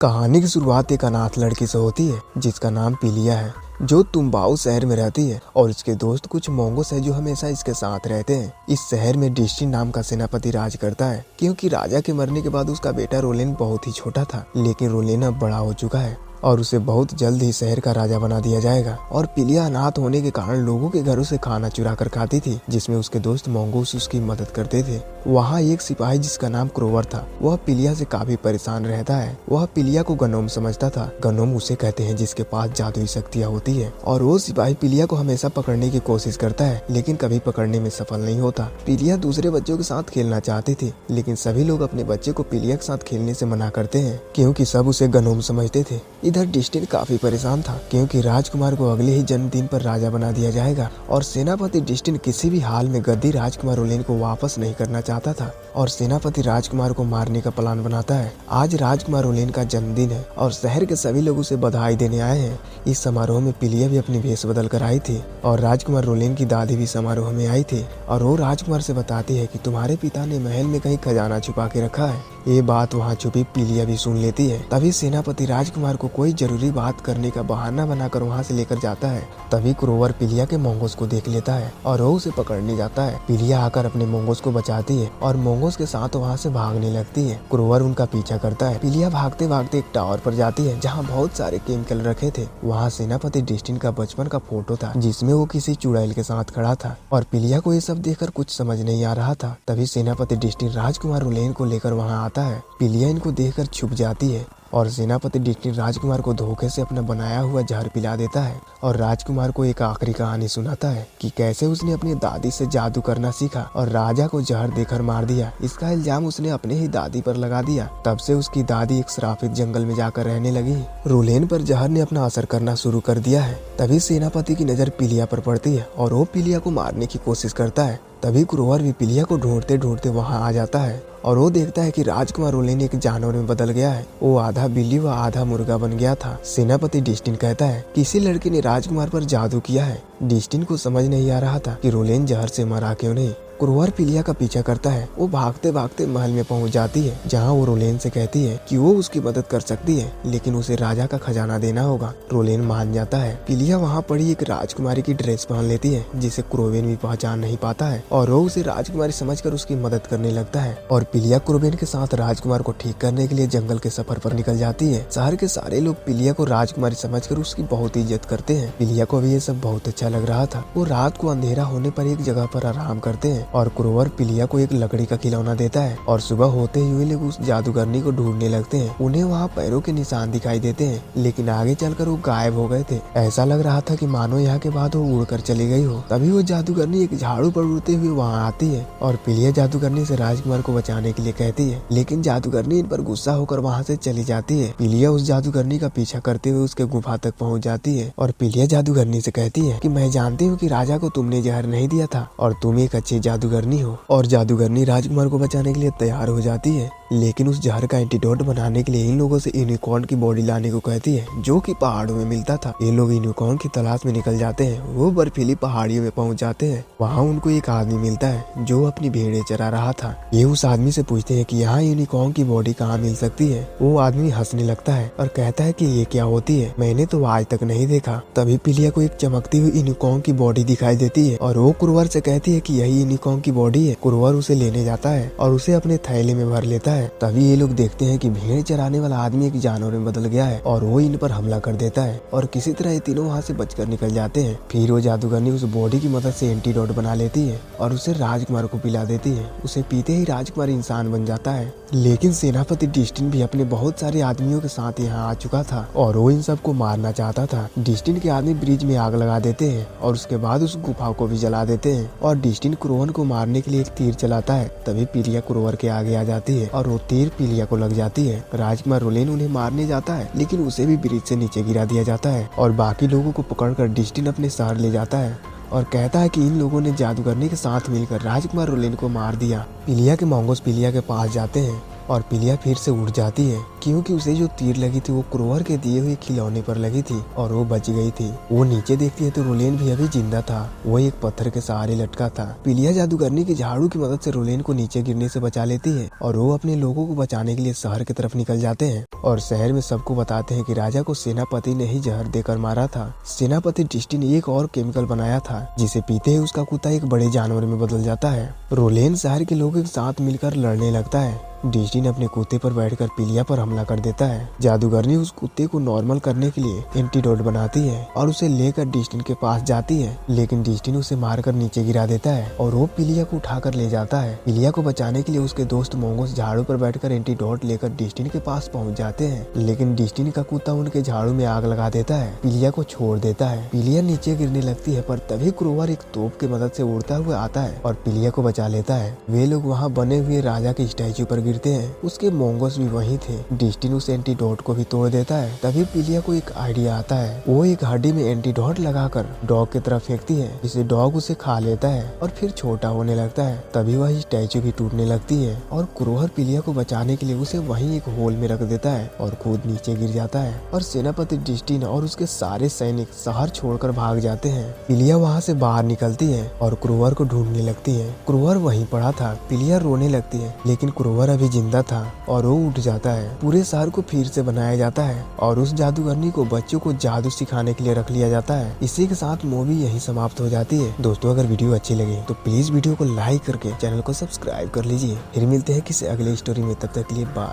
कहानी की शुरुआत एक अनाथ लड़की से होती है जिसका नाम पिलिया है, जो तुम्बाऊ शहर में रहती है। और इसके दोस्त कुछ मोंगोस है जो हमेशा इसके साथ रहते हैं। इस शहर में डिस्टिन नाम का सेनापति राज करता है, क्योंकि राजा के मरने के बाद उसका बेटा रोलेन बहुत ही छोटा था। लेकिन रोलेन अब बड़ा हो चुका है और उसे बहुत जल्द ही शहर का राजा बना दिया जाएगा। और पिलिया अनाथ होने के कारण लोगों के घरों से खाना चुरा कर खाती थी, जिसमें उसके दोस्त मोंगोस उसकी मदद करते थे। वहाँ एक सिपाही जिसका नाम क्रोवर था, वह पिलिया से काफी परेशान रहता है। वह पिलिया को गनोम समझता था। गनोम उसे कहते हैं जिसके पास जादुई शक्तियाँ होती है। और वो सिपाही पिलिया को हमेशा पकड़ने की कोशिश करता है, लेकिन कभी पकड़ने में सफल नहीं होता। पिलिया दूसरे बच्चों के साथ खेलना चाहती थी, लेकिन सभी लोग अपने बच्चे को पिलिया के साथ खेलने से मना करते हैं, क्योंकि सब उसे गनोम समझते थे। इधर डिस्टिन काफी परेशान था, क्योंकि राजकुमार को अगले ही जन्मदिन पर राजा बना दिया जाएगा। और सेनापति डिस्टिन किसी भी हाल में गद्दी राजकुमार रोलेन को वापस नहीं करना चाहता था, और सेनापति राजकुमार को मारने का प्लान बनाता है। आज राजकुमार रोलेन का जन्मदिन है और शहर के सभी लोग उसे बधाई देने आए हैं। इस समारोह में पिलिया भी अपनी भेष बदल कर आई थी, और राजकुमार रोलेन की दादी भी समारोह में आई थी। और वो राजकुमार से बताती है कि तुम्हारे पिता ने महल में कहीं खजाना छुपा के रखा है। ये बात वहाँ छुपी पिलिया भी सुन लेती है। तभी सेनापति राजकुमार को कोई जरूरी बात करने का बहाना बनाकर वहाँ से लेकर जाता है। तभी क्रोवर पिलिया के मोंगोस को देख लेता है और वो उसे पकड़ने जाता है। पिलिया आकर अपने मोंगोस को बचाती है और मोंगोस के साथ वहाँ से भागने लगती है। क्रोवर उनका पीछा करता है। पिलिया भागते भागते एक टावर पर जाती है, जहाँ बहुत सारे केमिकल रखे थे। वहाँ सेनापति डिस्टिन का बचपन का फोटो था, जिसमें वो किसी चुड़ैल के साथ खड़ा था। और पिलिया को ये सब देखकर कुछ समझ नहीं आ रहा था। तभी सेनापति डिस्टिन राजकुमार रोलेन को लेकर वहाँ आता है। पिलिया इनको देखकर छुप जाती है और सेनापति डिस्टिन राजकुमार को धोखे से अपना बनाया हुआ जहर पिला देता है और राजकुमार को एक आखिरी कहानी सुनाता है कि कैसे उसने अपनी दादी से जादू करना सीखा और राजा को जहर देकर मार दिया। इसका इल्जाम उसने अपने ही दादी पर लगा दिया। तब से उसकी दादी एक श्रापित जंगल में जाकर रहने लगी। रोलेन पर जहर ने अपना असर करना शुरू कर दिया है। तभी सेनापति की नजर पिलिया पर पड़ती है और वो पिलिया को मारने की कोशिश करता है। तभी क्रोवर भी पिलिया को ढूंढते ढूंढते वहाँ आ जाता है और वो देखता है कि राजकुमार रोलेन एक जानवर में बदल गया है। वो आधा बिल्ली व आधा मुर्गा बन गया था। सेनापति डिस्टिन कहता है किसी लड़के ने राजकुमार पर जादू किया है। डिस्टिन को समझ नहीं आ रहा था कि रोलेन जहर से मरा क्यों नहीं। क्रोवर पिलिया का पीछा करता है। वो भागते भागते महल में पहुंच जाती है, जहां वो रोलेन से कहती है कि वो उसकी मदद कर सकती है, लेकिन उसे राजा का खजाना देना होगा। रोलेन मान जाता है। पिलिया वहां पड़ी एक राजकुमारी की ड्रेस पहन लेती है, जिसे क्रोवेन भी पहचान नहीं पाता है, और वो उसे राजकुमारी समझकर उसकी मदद करने लगता है। और पिलिया क्रोवेन के साथ राजकुमार को ठीक करने के लिए जंगल के सफर पर निकल जाती है। शहर के सारे लोग पिलिया को राजकुमारी समझकर उसकी बहुत इज्जत करते हैं। पिलिया को भी ये सब बहुत अच्छा लग रहा था। वो रात को अंधेरा होने पर एक जगह पर आराम करते हैं और क्रोवर पिलिया को एक लकड़ी का खिलौना देता है। और सुबह होते ही वे लोग उस जादूगरनी को ढूंढने लगते हैं। उन्हें वहाँ पैरों के निशान दिखाई देते हैं, लेकिन आगे चलकर वो गायब हो गए थे। ऐसा लग रहा था कि मानो यहाँ के बाद वो उड़कर चली गई हो। तभी वो जादूगरनी एक झाड़ू पर उड़ते हुए वहाँ आती है और पिलिया जादूगरनी से राजकुमार को बचाने के लिए कहती है, लेकिन जादूगरनी इन पर गुस्सा होकर वहाँ से चली जाती है। पिलिया उस जादूगरनी का पीछा करते हुए उसके गुफा तक पहुँच जाती है और पिलिया जादूगरनी से कहती है कि मैं जानती हूँ कि राजा को तुमने जहर नहीं दिया था और तुम एक अच्छी जादूगरनी हो। और जादूगरनी राजकुमार को बचाने के लिए तैयार हो जाती है, लेकिन उस जहर का एंटीडोट बनाने के लिए इन लोगों से यूनिकॉर्न की बॉडी लाने को कहती है, जो कि पहाड़ों में मिलता था। ये लोग यूनिकॉर्न की तलाश में निकल जाते हैं। वो बर्फीली पहाड़ियों में पहुंच जाते हैं। वहाँ उनको एक आदमी मिलता है जो अपनी भेड़ें चरा रहा था। ये उस आदमी से पूछते हैं कि यहाँ यूनिकॉर्न की बॉडी कहाँ मिल सकती है। वो आदमी हंसने लगता है और कहता है कि ये क्या होती है, मैंने तो आज तक नहीं देखा। तभी पिलिया को एक चमकती हुई यूनिकॉर्न की बॉडी दिखाई देती है और वो क्रोवर से कहती है कि यही यूनिकॉर्न की बॉडी है। क्रोवर उसे लेने जाता है और उसे अपने थैले में भर लेता है। तभी ये लोग देखते हैं कि भेड़ चराने वाला आदमी एक जानवर में बदल गया है और वो इन पर हमला कर देता है और किसी तरह ये तीनों वहाँ से बचकर निकल जाते हैं। फिर वो जादूगरनी उस बॉडी की मदद से एंटीडोट बना लेती है और उसे राजकुमार को पिला देती है। उसे पीते ही राजकुमार इंसान बन जाता है। लेकिन सेनापति डिस्टिन भी अपने बहुत सारे आदमियों के साथ यहाँ आ चुका था और वो इन सबको मारना चाहता था। डिस्टिन के आदमी ब्रिज में आग लगा देते हैं और उसके बाद उस गुफा को भी जला देते हैं और डिस्टिन क्रोवन को मारने के लिए एक तीर चलाता है। तभी पिलिया क्रोवर के आगे आ जाती है और वो तीर पिलिया को लग जाती है। राजकुमार रोलेन उन्हें मारने जाता है, लेकिन उसे भी ब्रिज से नीचे गिरा दिया जाता है और बाकी लोगों को पकड़कर डिस्टिन अपने शहर ले जाता है और कहता है कि इन लोगों ने जादूगरनी के साथ मिलकर राजकुमार रोलेन को मार दिया। पिलिया के मोंगोस पिलिया के पास जाते हैं और पिलिया फिर से उड़ जाती है क्योंकि उसे जो तीर लगी थी वो क्रोवर के दिए हुए खिलौने पर लगी थी और वो बच गई थी। वो नीचे देखती है तो रोलेन भी अभी जिंदा था, वो एक पत्थर के सहारे लटका था। पिलिया जादूगरनी की झाड़ू की मदद से रोलेन को नीचे गिरने से बचा लेती है और वो अपने लोगों को बचाने के लिए शहर की तरफ निकल जाते हैं और शहर में सबको बताते हैं कि राजा को सेनापति ने ही जहर देकर मारा था। सेनापति डिस्टी ने एक और केमिकल बनाया था जिसे पीते ही उसका कुत्ता एक बड़े जानवर में बदल जाता है। रोलेन शहर के लोगों के साथ मिलकर लड़ने लगता है। डिस्टी ने अपने कुत्ते पर बैठकर पिलिया पर हमला कर देता है। जादूगरनी उस कुत्ते को नॉर्मल करने के लिए एंटीडोट बनाती है और उसे लेकर डिस्टिन के पास जाती है, लेकिन डिस्टिन उसे मारकर नीचे गिरा देता है और वो पिलिया को उठाकर ले जाता है। पिलिया को बचाने के लिए उसके दोस्त मोंगोस झाड़ू पर बैठकर एंटीडोट लेकर डिस्टिन के पास पहुंच जाते हैं, लेकिन डिस्टिन का कुत्ता उनके झाड़ू में आग लगा देता है, पिलिया को छोड़ देता है। पिलिया नीचे गिरने लगती है पर तभी क्रोवर एक तोप की मदद से उड़ता हुआ आता है और पिलिया को बचा लेता है। वे लोग वहाँ बने हुए राजा के स्टैचू पर गिरते हैं, उसके मोंगोस भी वहीं थे। डिस्टिन उस एंटीडोट को भी तोड़ देता है। तभी पिलिया को एक आइडिया आता है, वो एक हड्डी में एंटीडोट लगाकर डॉग की तरफ फेंकती है, जिससे डॉग उसे खा लेता है और फिर छोटा होने लगता है। तभी वह स्टैचू भी टूटने लगती है और क्रोवर पिलिया को बचाने के लिए उसे वहीं एक होल में रख देता है और खुद नीचे गिर जाता है और सेनापति डिस्टिन और उसके सारे सैनिक शहर छोड़कर भाग जाते हैं। पिलिया वहाँ से बाहर निकलती है और क्रोवर को ढूंढने लगती है। क्रोवर वहीं पड़ा था। पिलिया रोने लगती है, लेकिन क्रोवर अभी जिंदा था और वो उठ जाता है। पूरे शहर को फिर से बनाया जाता है और उस जादूगरनी को बच्चों को जादू सिखाने के लिए रख लिया जाता है। इसी के साथ मूवी यहीं समाप्त हो जाती है। दोस्तों, अगर वीडियो अच्छी लगे तो प्लीज वीडियो को लाइक करके चैनल को सब्सक्राइब कर लीजिए। फिर मिलते हैं किसी अगले स्टोरी में, तब तक के लिए बाय।